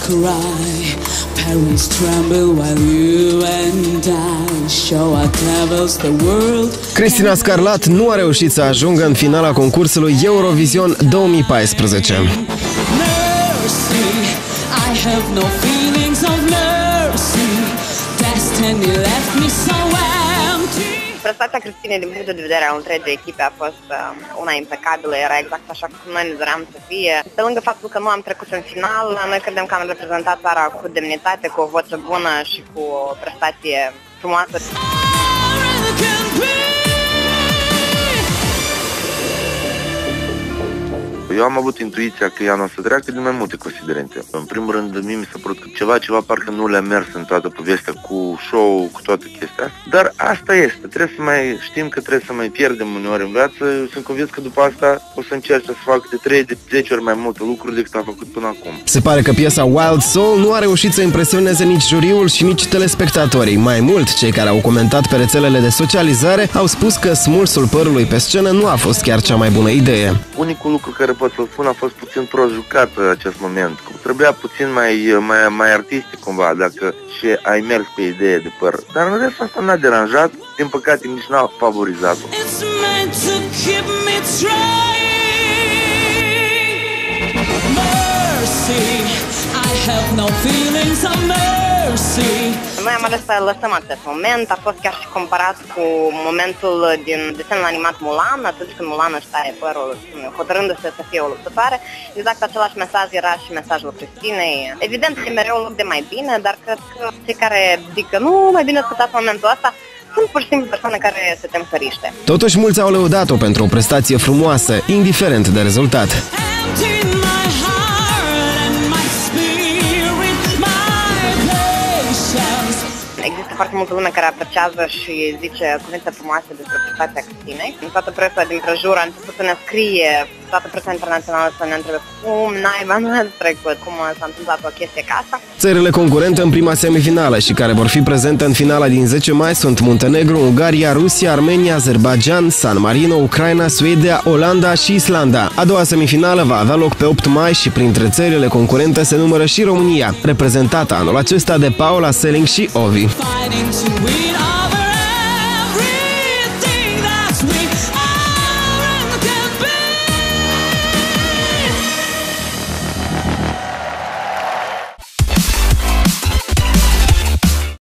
cry. Parents tremble while you and I show our devils the world. Cristina Scarlat nu a reușit să ajungă în finala concursului Eurovision 2014. Mercy, I have no feelings of mercy. Destiny left me so empty. Prestația Cristinei din punctul de vedere al întregii echipe a fost una impecabilă, era exact așa cum noi ne doream să fie. Pe lângă faptul că nu am trecut în final, noi credem că am reprezentat țara cu demnitate, cu o voce bună și cu o prestație frumoasă. Eu am avut intuiția că ea nu o să treacă din mai multe considerente. În primul rând, mie mi s-a părut că ceva parcă nu le-a mers în toată povestea cu show, cu toată chestia asta. Dar asta este. Trebuie să mai știm că trebuie să mai pierdem uneori în viață. Sunt convins că după asta o să încerce să facă de 3, de 10 ori mai multe lucruri decât a făcut până acum. Se pare că piesa Wild Soul nu a reușit să impresioneze nici juriul și nici telespectatorii. Mai mult, cei care au comentat pe rețelele de socializare au spus că smulsul părului pe scenă nu a fost chiar cea mai bună idee. Unicul lucru care pot să-l spun a fost puțin prost jucat acest moment. Trebuia puțin mai artistic cumva, dacă și ai mers pe idee de păr. Dar în rest asta n-a deranjat, din păcate nici n-a favorizat-o. Noi am ales să lăsăm acest moment, a fost chiar și comparat cu momentul din desenul animat Mulan, atunci când Mulan își taie părul hotărându-se să fie o luptătoare. Exact același mesaj era și mesajul Cristinei. Evident, e mereu un loc de mai bine, dar cred că cei care zic că nu, mai bine scătați momentul ăsta, sunt pur și simplu persoane care se tem căriște. Totuși, mulți au lăudat-o pentru o prestație frumoasă, indiferent de rezultat. Există foarte multă lume care apreciază și zice cuvinte frumoase despre prestația Cristinei. Toată presa din prejur a început să ne scrie, toată presa internațională să ne întrebe cum naiba nu ați trecut, cum s-a întâmplat o chestie ca asta. Țările concurente în prima semifinală și care vor fi prezente în finala din 10 mai sunt Muntenegru, Ungaria, Rusia, Armenia, Azerbaijan, San Marino, Ucraina, Suedia, Olanda și Islanda. A doua semifinală va avea loc pe 8 mai și printre țările concurente se numără și România, reprezentată anul acesta de Paula Selling și Ovi.